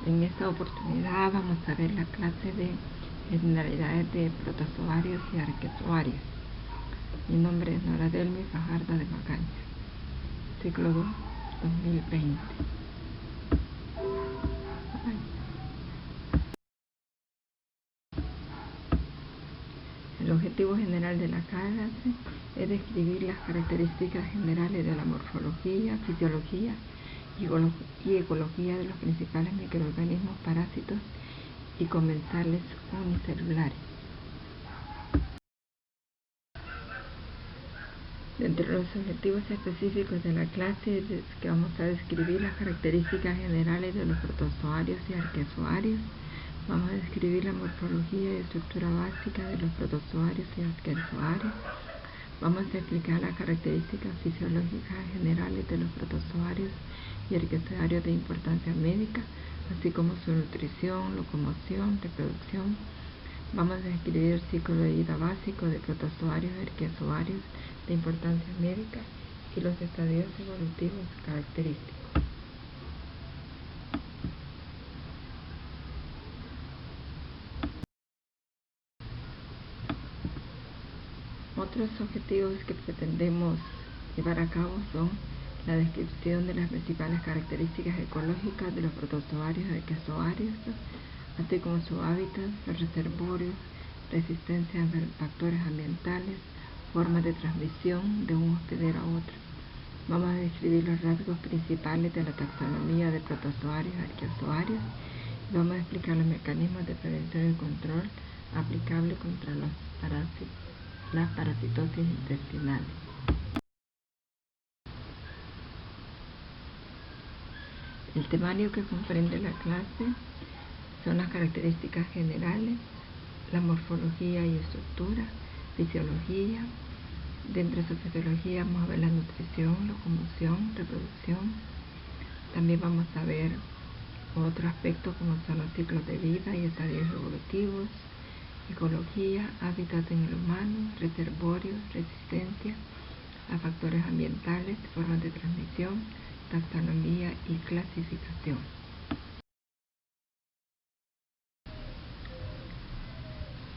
En esta oportunidad vamos a ver la clase de generalidades de protozoarios y arquezoarios. Mi nombre es Nora Delmi Fajardo de Magaña, ciclo 2, 2020. El objetivo general de la clase es describir las características generales de la morfología, fisiología y ecología de los principales microorganismos parásitos y comensales unicelulares. Dentro de los objetivos específicos de la clase es que vamos a describir las características generales de los protozoarios y arquezoarios. Vamos a describir la morfología y estructura básica de los protozoarios y arquezoarios. Vamos a explicar las características fisiológicas generales de los protozoarios y arquezoarios de importancia médica, así como su nutrición, locomoción, reproducción. Vamos a describir el ciclo de vida básico de protozoarios y arquezoarios de importancia médica y los estadios evolutivos característicos. Otros objetivos que pretendemos llevar a cabo son la descripción de las principales características ecológicas de los protozoarios y arquezoarios, así como su hábitat, los reservorios, resistencia a factores ambientales, formas de transmisión de un hospedero a otro. Vamos a describir los rasgos principales de la taxonomía de protozoarios y arquezoarios y vamos a explicar los mecanismos de prevención y control aplicables contra las parasitosis intestinales. El temario que comprende la clase son las características generales, la morfología y estructura, fisiología. Dentro de su fisiología vamos a ver la nutrición, locomoción, reproducción. También vamos a ver otro aspecto como son los ciclos de vida y estadios evolutivos, ecología, hábitat en el humano, reservorios, resistencia a factores ambientales, formas de transmisión, taxonomía y clasificación.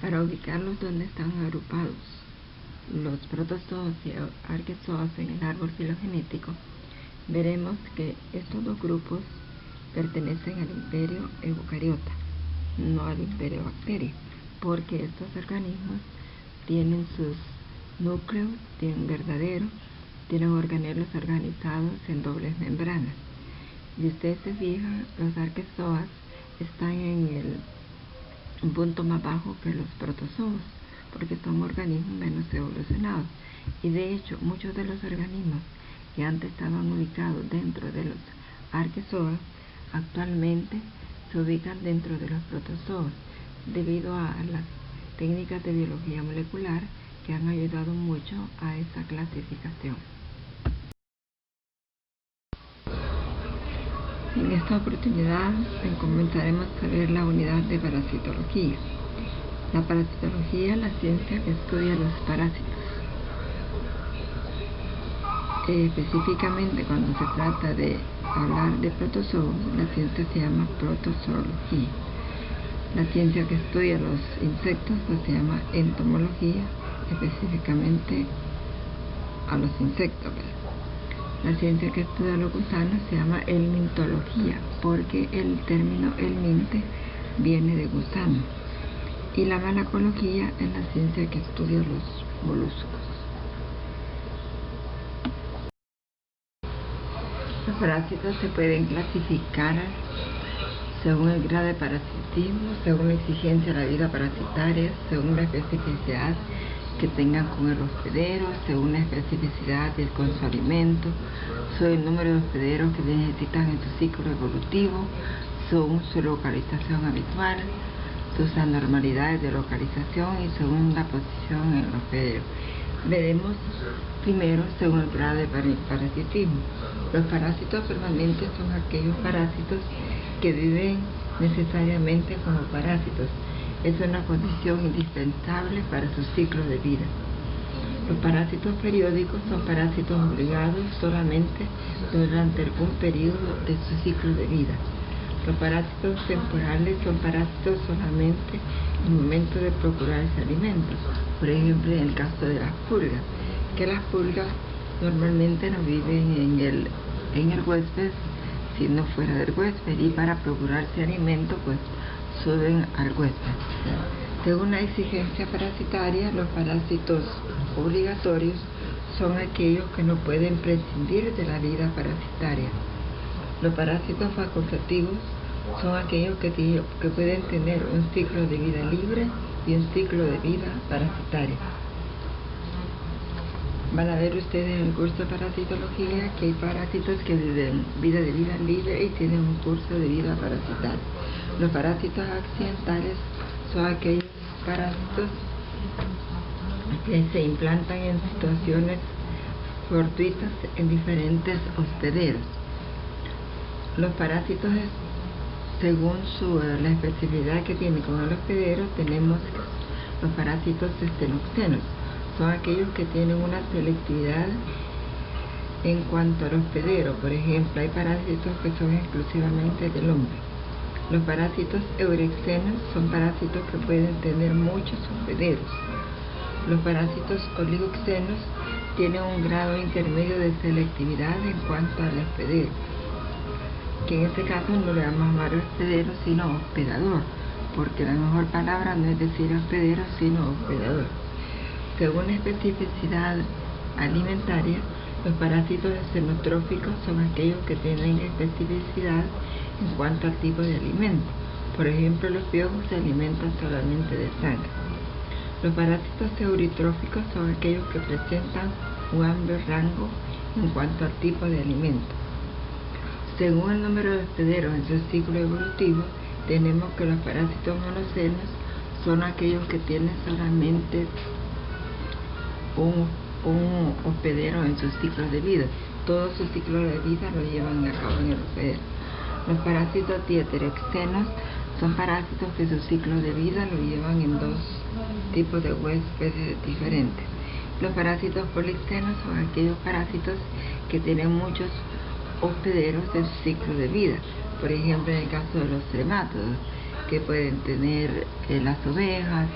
Para ubicarlos donde están agrupados los protozoos y arquezoos en el árbol filogenético, veremos que estos dos grupos pertenecen al imperio eucariota, no al imperio bacterio, porque estos organismos tienen sus núcleos, tienen verdaderos, tienen organelos organizados en dobles membranas. Y ustedes se fijan, los arquezoas están en un punto más bajo que los protozoos, porque son organismos menos evolucionados. Y de hecho, muchos de los organismos que antes estaban ubicados dentro de los arquezoas, actualmente se ubican dentro de los protozoos, debido a las técnicas de biología molecular que han ayudado mucho a esa clasificación. En esta oportunidad comenzaremos a ver la unidad de parasitología. La parasitología es la ciencia que estudia los parásitos. Específicamente cuando se trata de hablar de protozoos, la ciencia se llama protozoología. La ciencia que estudia los insectos pues se llama entomología, específicamente a los insectos. La ciencia que estudia los gusanos se llama helmintología, porque el término helminte viene de gusano. Y la malacología es la ciencia que estudia los moluscos. Los parásitos se pueden clasificar según el grado de parasitismo, según la exigencia de la vida parasitaria, según la especificidad que tengan con el hospedero, según la especificidad con su alimento, según el número de hospederos que necesitan en su ciclo evolutivo, según su localización habitual, sus anormalidades de localización y según la posición en el hospedero. Veremos primero según el grado de parasitismo. Los parásitos permanentes son aquellos parásitos que viven necesariamente como parásitos. Es una condición indispensable para su ciclo de vida. Los parásitos periódicos son parásitos obligados solamente durante algún periodo de su ciclo de vida. Los parásitos temporales son parásitos solamente en el momento de procurarse alimentos. Por ejemplo, en el caso de las pulgas, que las pulgas normalmente no viven en el huésped, sino fuera del huésped, y para procurarse alimento pues suben al huésped. Según la exigencia parasitaria, los parásitos obligatorios son aquellos que no pueden prescindir de la vida parasitaria. Los parásitos facultativos son aquellos que pueden tener un ciclo de vida libre y un ciclo de vida parasitaria. Van a ver ustedes en el curso de parasitología que hay parásitos que viven vida libre y tienen un curso de vida parasitaria. Los parásitos accidentales son aquellos parásitos que se implantan en situaciones fortuitas en diferentes hospederos. Los parásitos, según la especificidad que tiene con el hospedero, tenemos los parásitos estenoxenos. Son aquellos que tienen una selectividad en cuanto al hospedero. Por ejemplo, hay parásitos que son exclusivamente del hombre. Los parásitos eurexenos son parásitos que pueden tener muchos hospederos. Los parásitos oligoxenos tienen un grado intermedio de selectividad en cuanto al hospedero, que en este caso no le vamos a llamar hospedero sino hospedador, porque la mejor palabra no es decir hospedero sino hospedador. Según la especificidad alimentaria, los parásitos xenotróficos son aquellos que tienen especificidad en cuanto al tipo de alimento. Por ejemplo, los piojos se alimentan solamente de sangre. Los parásitos euritróficos son aquellos que presentan un amplio rango en cuanto al tipo de alimento. Según el número de hospederos en su ciclo evolutivo, tenemos que los parásitos monocenos son aquellos que tienen solamente un hospedero en sus ciclos de vida. Todo su ciclo de vida lo llevan a cabo en el hospedero. Los parásitos dieterexenos son parásitos que su ciclo de vida lo llevan en dos tipos de huéspedes diferentes. Los parásitos polixenos son aquellos parásitos que tienen muchos hospederos en su ciclo de vida. Por ejemplo, en el caso de los tremátodos, que pueden tener las ovejas,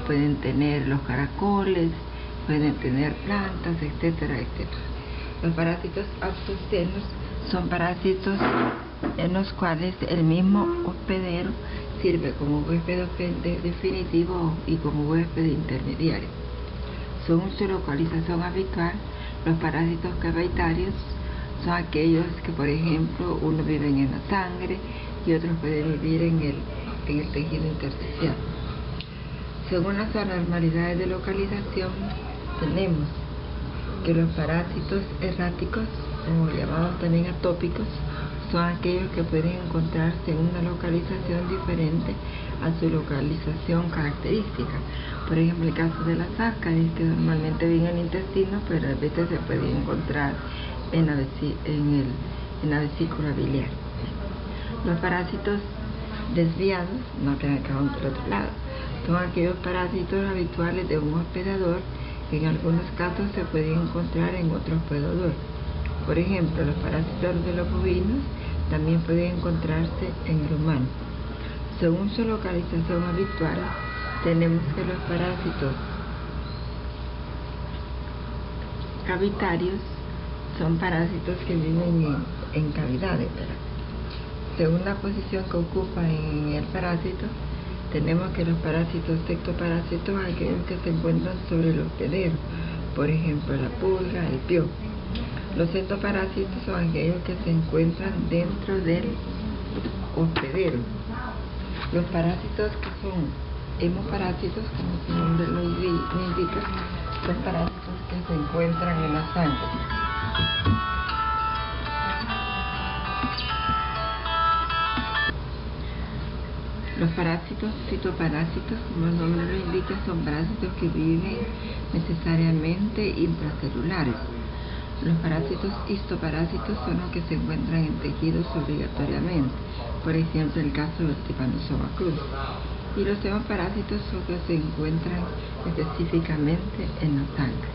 pueden tener los caracoles, pueden tener plantas, etcétera, etcétera. Los parásitos autocenos son parásitos en los cuales el mismo hospedero sirve como huésped definitivo y como huésped intermediario. Según su localización habitual, los parásitos caviitarios son aquellos que, por ejemplo, unos viven en la sangre y otros pueden vivir en el tejido intersticial. Según las anormalidades de localización, tenemos que los parásitos erráticos, o llamados también atópicos, son aquellos que pueden encontrarse en una localización diferente a su localización característica. Por ejemplo, el caso de las ascaris, que normalmente viven en el intestino, pero a veces se pueden encontrar en la vesícula biliar. Los parásitos desviados, no que acaban por otro lado, son aquellos parásitos habituales de un hospedador que en algunos casos se pueden encontrar en otro hospedador. Por ejemplo, los parásitos de los bovinos también pueden encontrarse en el humano. Según su localización habitual, tenemos que los parásitos cavitarios son parásitos que viven en cavidades, ¿verdad? Según la posición que ocupa en el parásito, tenemos que los parásitos ectoparásitos, aquellos que se encuentran sobre el hospedero, por ejemplo la pulga, el piojo. Los ectoparásitos son aquellos que se encuentran dentro del hospedero. Los parásitos que son hemoparásitos, como su nombre lo indica, son parásitos que se encuentran en la sangre. Los parásitos citoparásitos, como el nombre lo indica, son parásitos que viven necesariamente intracellulares. Los parásitos histoparásitos son los que se encuentran en tejidos obligatoriamente, por ejemplo el caso del Trypanosoma cruzi. Y los hemoparásitos son los que se encuentran específicamente en la sangre.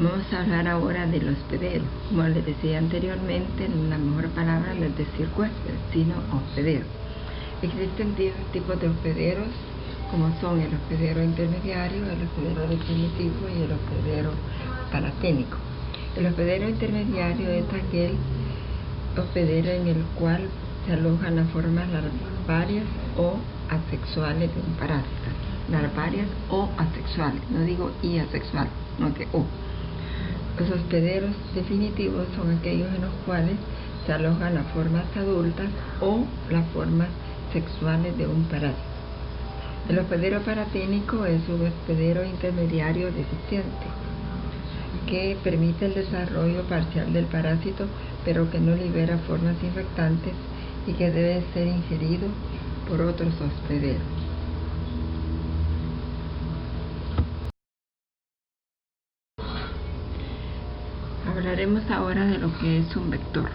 Vamos a hablar ahora del hospedero. Como les decía anteriormente, la mejor palabra no es decir huésped, sino hospedero. Existen tipos de hospederos, como son el hospedero intermediario, el hospedero definitivo y el hospedero paraténico. El hospedero intermediario es aquel hospedero en el cual se alojan las formas larvarias o asexuales de un parásito. Larvarias o asexuales, no digo y asexual, no que o. Los hospederos definitivos son aquellos en los cuales se alojan las formas adultas o las formas sexuales de un parásito. El hospedero paraténico es un hospedero intermediario deficiente que permite el desarrollo parcial del parásito, pero que no libera formas infectantes y que debe ser ingerido por otros hospederos. Hablaremos ahora de lo que es un vector.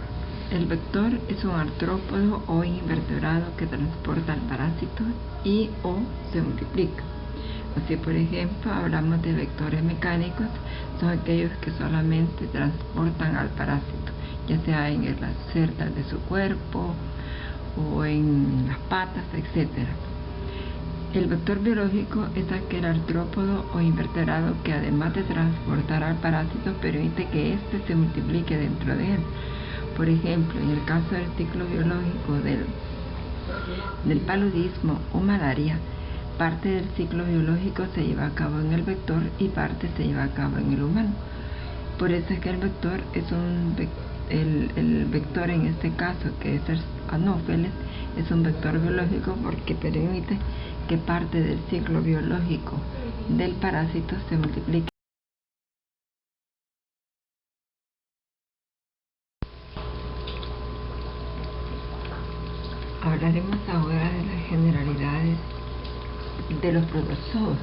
El vector es un artrópodo o invertebrado que transporta el parásito y o se multiplica. Así, por ejemplo, hablamos de vectores mecánicos, son aquellos que solamente transportan al parásito, ya sea en las cerdas de su cuerpo o en las patas, etc. El vector biológico es aquel artrópodo o invertebrado que, además de transportar al parásito, permite que éste se multiplique dentro de él. Por ejemplo, en el caso del ciclo biológico del paludismo o malaria, parte del ciclo biológico se lleva a cabo en el vector y parte se lleva a cabo en el humano. Por eso es que el vector es el vector en este caso, que es el Anopheles, es un vector biológico porque permite que parte del ciclo biológico del parásito se multiplique. Hablaremos ahora de las generalidades de los protozoos.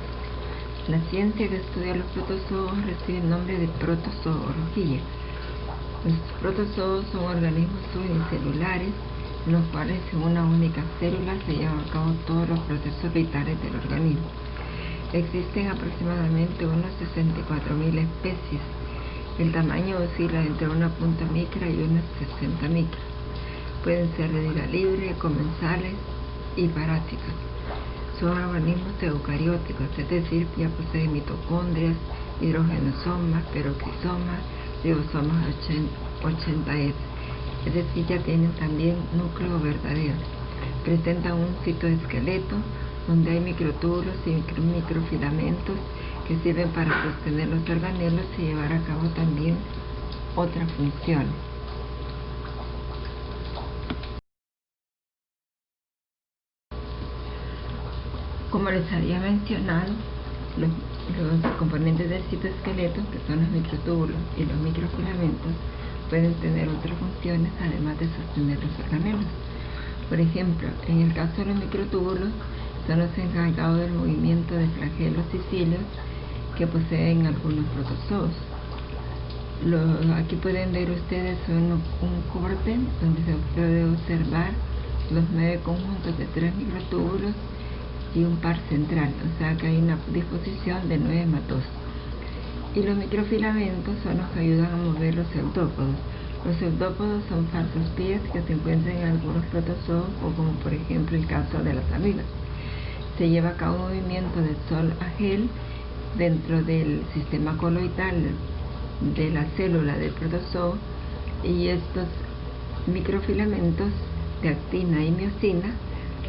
La ciencia que estudia los protozoos recibe el nombre de protozoología. Los protozoos son organismos unicelulares en los cuales en una única célula se llevan a cabo todos los procesos vitales del organismo. Existen aproximadamente unas 64.000 especies. El tamaño oscila entre una punta micra y unas 60 micras. Pueden ser de vida libre, comensales y parásitos. Son organismos eucarióticos, es decir, ya poseen mitocondrias, hidrogenosomas, peroxisomas, ribosomas 80S, es decir, ya tienen también núcleo verdadero. Presentan un citoesqueleto donde hay microtúbulos y microfilamentos que sirven para sostener los organelos y llevar a cabo también otras funciones. Como les había mencionado, los componentes del citoesqueleto, que son los microtúbulos y los microfilamentos, pueden tener otras funciones además de sostener los organelos. Por ejemplo, en el caso de los microtúbulos, son los encargados del movimiento de flagelos y cilios que poseen algunos protozoos. Aquí pueden ver ustedes un corte donde se puede observar los 9 conjuntos de 3 microtúbulos y un par central, o sea que hay una disposición de 9 más 2. Y los microfilamentos son los que ayudan a mover los pseudópodos. Los pseudópodos son falsos pies que se encuentran en algunos protozoos, o como por ejemplo el caso de las amibas. Se lleva a cabo un movimiento de sol a gel dentro del sistema coloidal de la célula del protozoo, y estos microfilamentos de actina y miosina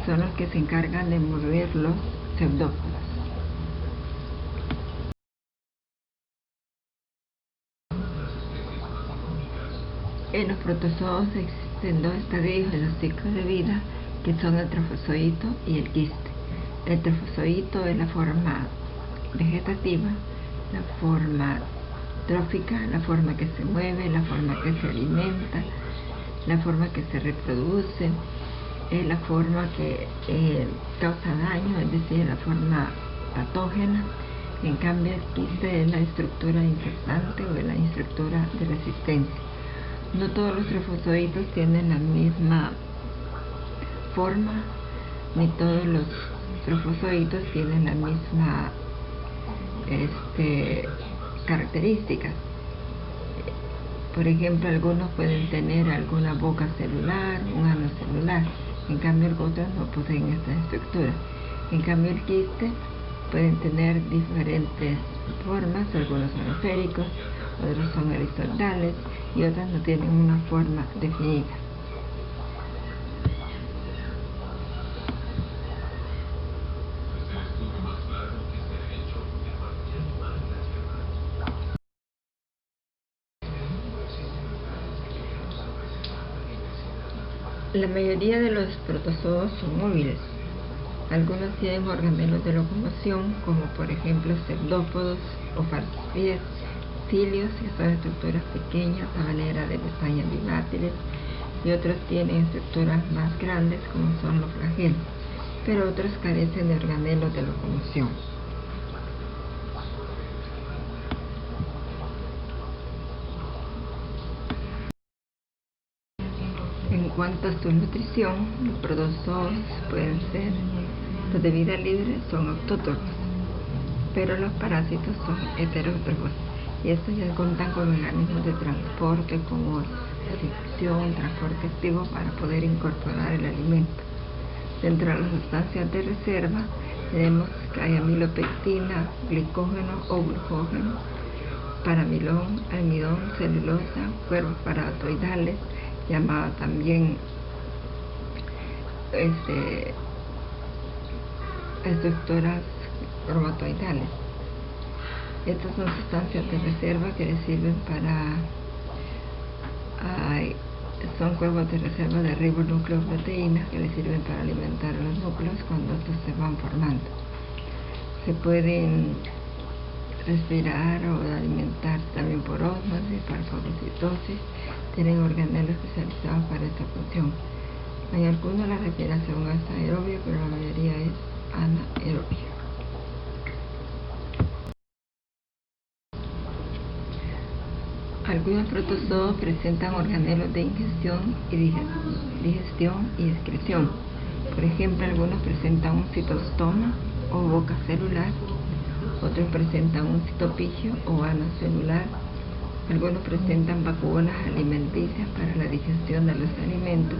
son los que se encargan de mover los pseudópodos. En los protozoos existen 2 estadios en los ciclos de vida, que son el trofozoito y el quiste. El trofozoito es la forma vegetativa, la forma trófica, la forma que se mueve, la forma que se alimenta, la forma que se reproduce, la forma que causa daño, es decir, la forma patógena. En cambio, el quiste es la estructura infectante o la estructura de resistencia. No todos los trofozoitos tienen la misma forma, ni todos los trofozoitos tienen la misma características. Por ejemplo, algunos pueden tener alguna boca celular, un ano celular. En cambio, otros no poseen esta estructura. En cambio, el quiste pueden tener diferentes formas, algunos son esféricos, otros son horizontales y otros no tienen una forma definida. La mayoría de los protozoos son móviles. Algunos tienen organelos de locomoción, como por ejemplo pseudópodos o farcilios, que son estructuras pequeñas a manera de pestañas biláteres, y otros tienen estructuras más grandes, como son los flagelos, pero otros carecen de organelos de locomoción. En cuanto a su nutrición, los protozoos pueden ser, los de vida libre son autótrofos, pero los parásitos son heterótrofos, y estos ya cuentan con mecanismos de transporte como la difusión, transporte activo para poder incorporar el alimento. Dentro de las sustancias de reserva tenemos que hay amilopectina, glicógeno o glucógeno, paramilón, almidón, celulosa, cuerpos paratoidales, llamada también estructuras cromatoidales. Estas son sustancias de reserva que le sirven son cuerpos de reserva de ribonucleoproteínas que le sirven para alimentar a los núcleos cuando estos se van formando. Se pueden respirar o alimentar también por ósmosis, para fagocitosis. Tienen organelos especializados para esta función. En algunos la respiración es aerobia, pero la mayoría es anaerobia. Algunos protozoos presentan organelos de ingestión y digestión y excreción. Por ejemplo, algunos presentan un citostoma o boca celular, otros presentan un citopigio o ano celular, algunos presentan vacuolas alimenticias para la digestión de los alimentos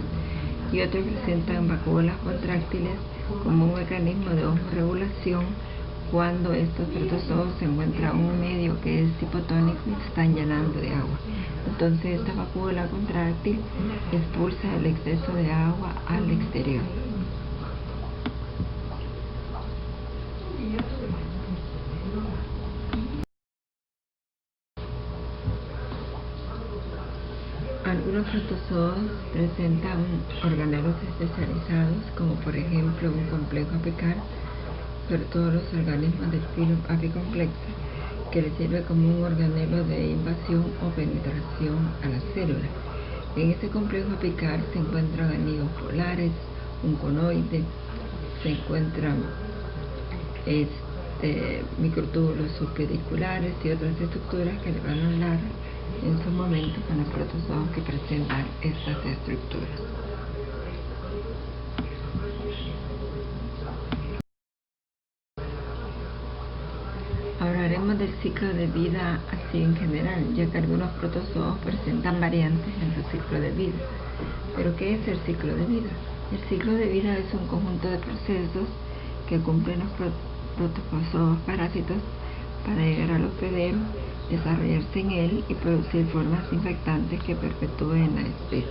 y otros presentan vacuolas contráctiles como un mecanismo de osmorregulación cuando estos protozoos se encuentran en un medio que es hipotónico y se están llenando de agua. Entonces esta vacuola contráctil expulsa el exceso de agua al exterior. Algunos protozoos presentan organelos especializados, como por ejemplo un complejo apical, sobre todo los organismos del filo apicomplexo, que le sirve como un organelo de invasión o penetración a la célula. En este complejo apical se encuentran anillos polares, un conoide, se encuentran microtúbulos subpediculares y otras estructuras que le van a hablar en su momento con los protozoos que presentan estas estructuras. Hablaremos del ciclo de vida así en general, ya que algunos protozoos presentan variantes en su ciclo de vida. ¿Pero qué es el ciclo de vida? El ciclo de vida es un conjunto de procesos que cumplen los protozoos parásitos para llegar al hospedero, desarrollarse en él y producir formas infectantes que perpetúen la especie.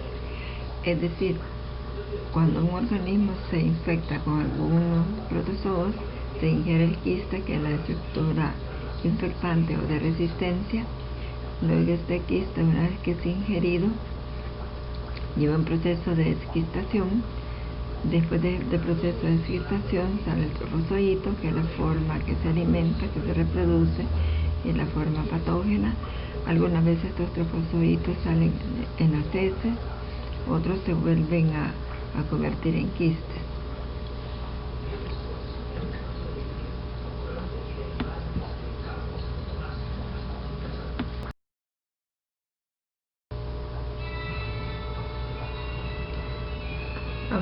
Es decir, cuando un organismo se infecta con algunos protozoos, se ingiere el quiste, que es la estructura infectante o de resistencia. Luego este quiste, una vez que es ingerido, lleva un proceso de desquistación. Después del proceso de desquistación sale el trofozoito, que es la forma que se alimenta, que se reproduce, y la forma patógena. Algunas veces estos trofozoitos salen en las heces, otros se vuelven a convertir en quistes.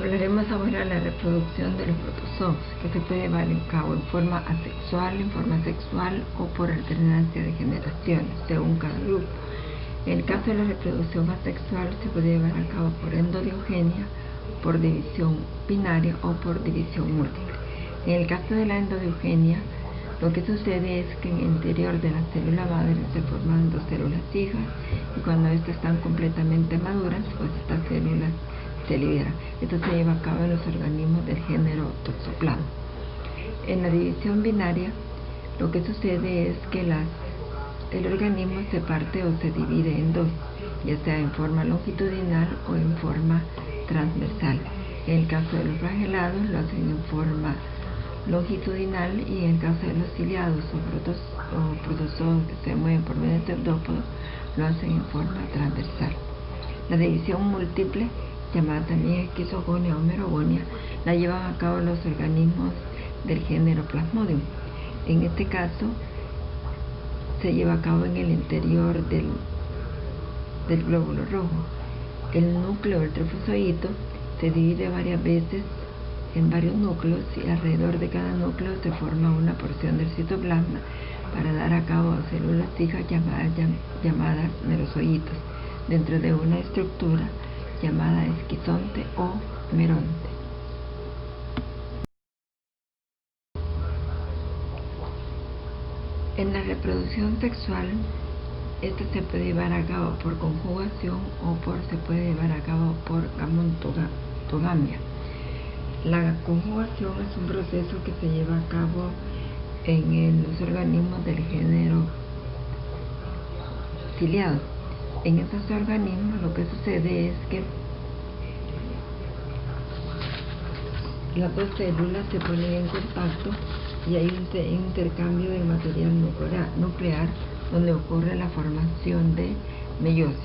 Hablaremos ahora de la reproducción de los protozoos, que se puede llevar a cabo en forma asexual, en forma sexual o por alternancia de generaciones, según cada grupo. En el caso de la reproducción asexual se puede llevar a cabo por endodiogenia, por división binaria o por división múltiple. En el caso de la endodiogenia, lo que sucede es que en el interior de la célula madre se forman dos células hijas y cuando estas están completamente maduras, pues estas células se liberan. Esto se lleva a cabo en los organismos del género Toxoplasma. En la división binaria, lo que sucede es que el organismo se parte o se divide en dos, ya sea en forma longitudinal o en forma transversal. En el caso de los flagelados lo hacen en forma longitudinal y en el caso de los ciliados o protozoos que se mueven por medio de pseudópodos lo hacen en forma transversal. La división múltiple, llamada también esquizogonia o merogonia, la llevan a cabo los organismos del género Plasmodium. En este caso se lleva a cabo en el interior del glóbulo rojo. El núcleo del trofozoito se divide varias veces en varios núcleos y alrededor de cada núcleo se forma una porción del citoplasma para dar a cabo células hijas llamadas merozoitos dentro de una estructura llamada esquizonte o meronte. En la reproducción sexual, esta se puede llevar a cabo por conjugación o se puede llevar a cabo por gamontogamia. La conjugación es un proceso que se lleva a cabo en los organismos del género ciliado. En estos organismos lo que sucede es que las dos células se ponen en contacto y hay un intercambio de material nuclear donde ocurre la formación de meiosis.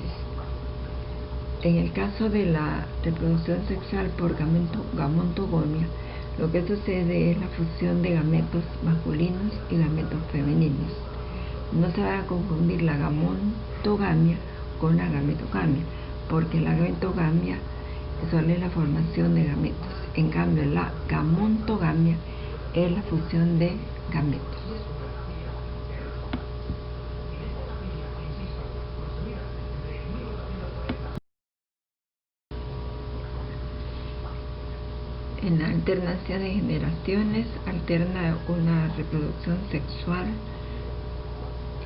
En el caso de la reproducción sexual por gamontogamia, lo que sucede es la fusión de gametos masculinos y gametos femeninos. No se va a confundir la gamontogamia con la gametogamia, porque la gametogamia solo es la formación de gametos. En cambio, la gamontogamia es la fusión de gametos. En la alternancia de generaciones alterna una reproducción sexual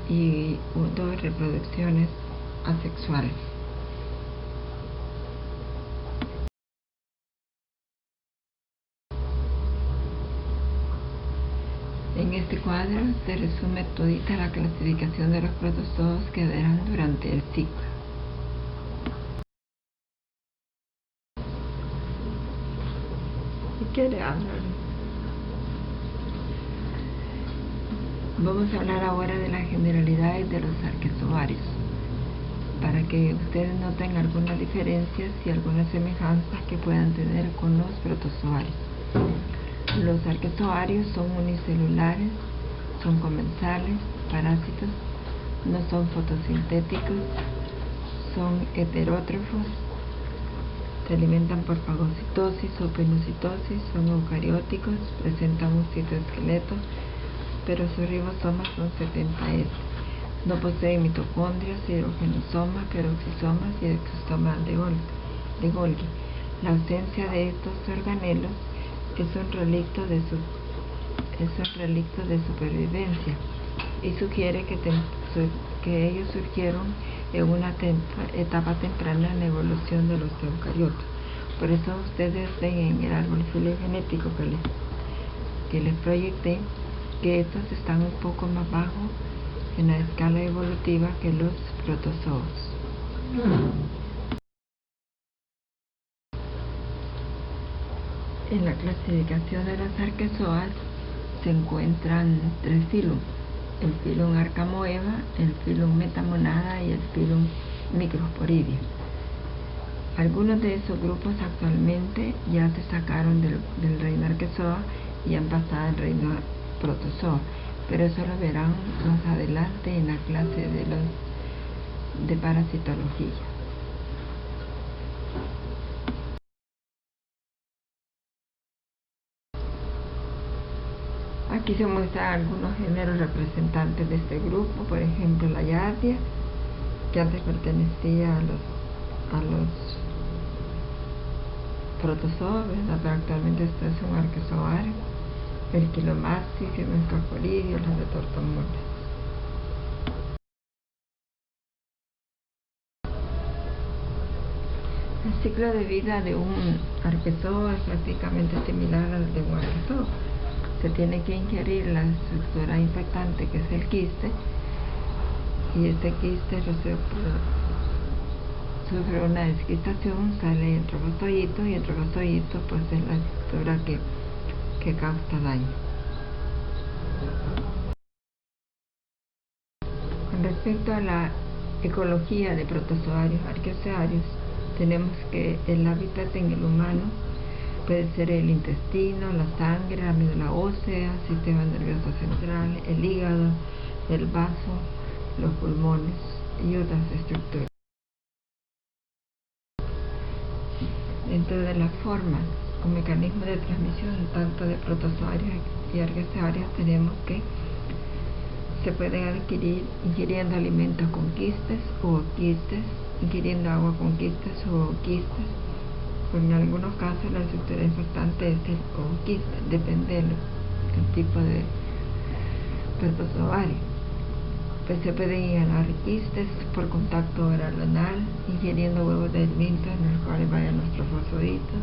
y dos reproducciones asexuales. En este cuadro se resume todita la clasificación de los protozoos que verán durante el ciclo. ¿Y qué le hablan? Vamos a hablar ahora de las generalidades de los arquezoarios, para que ustedes noten algunas diferencias y algunas semejanzas que puedan tener con los protozoarios. Los arquezoarios son unicelulares, son comensales, parásitos, no son fotosintéticos, son heterótrofos, se alimentan por fagocitosis o pinocitosis, son eucarióticos, presentan un citoesqueleto, pero sus ribosomas son 70S. No poseen mitocondrias, hidrogenosomas, peroxisomas y exosomas de Golgi. La ausencia de estos organelos es un relicto de supervivencia y sugiere que ellos surgieron en una etapa temprana en la evolución de los eucariotas. Por eso ustedes ven en el árbol filogenético que les proyecté que estos están un poco más bajo en la escala evolutiva que los protozoos. En la clasificación de las arquezoas se encuentran tres filum: el filum Archamoeba, el filum Metamonada y el filum Microsporidia. Algunos de esos grupos actualmente ya se sacaron del reino Arquezoa y han pasado al reino Protozoa, pero eso lo verán más adelante en la clase de parasitología. Aquí se muestran algunos géneros representantes de este grupo, por ejemplo la Giardia, que antes pertenecía a los protozoos, pero actualmente esto es un arqueozoario, el Chilomastis, el Mescalporidios, los Retortomonas. El ciclo de vida de un arqueozoo es prácticamente similar al de un arqueozoo. Se tiene que ingerir la estructura infectante, que es el quiste, y este quiste sufre una desquistación, sale el trofozoito, y el trofozoito pues es la estructura que causa daño. Con respecto a la ecología de protozoarios arqueozoarios, tenemos que el hábitat en el humano puede ser el intestino, la sangre, la médula ósea, sistema nervioso central, el hígado, el vaso, los pulmones y otras estructuras. Dentro de las formas o mecanismos de transmisión tanto de protozoarios y arqueozoarios, tenemos que se pueden adquirir ingiriendo alimentos con quistes o quistes, ingiriendo agua con quistes o quistes. En algunos casos la estructura infectante es el quiste, depende del tipo de protozoario. Pues se pueden inhalar quistes por contacto oral o anal, ingiriendo huevos de alimentos en los cuales vayan los trofozoitos,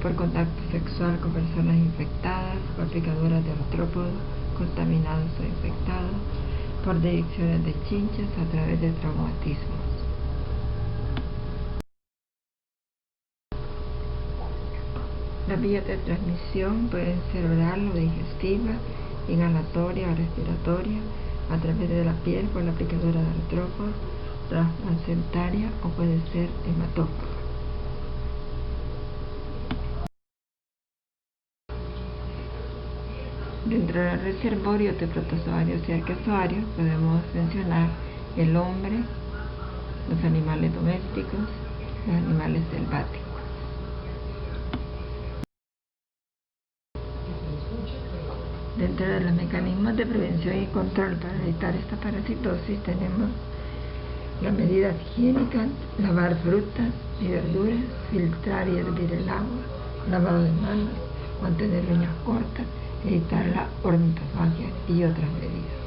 por contacto sexual con personas infectadas, por picaduras de artrópodos contaminados o infectados, por direcciones de chinches a través de traumatismos. Las vías de transmisión pueden ser oral o digestiva, inhalatoria o respiratoria, a través de la piel por la picadura de artrópodos, transplacentaria o puede ser hematófaga. Dentro del reservorio de protozoarios y arqueozoarios podemos mencionar el hombre, los animales domésticos, los animales selváticos. Dentro de los mecanismos de prevención y control para evitar esta parasitosis tenemos las medidas higiénicas, lavar frutas y verduras, filtrar y hervir el agua, lavado de manos, mantener uñas cortas, evitar la ornitofagia y otras medidas.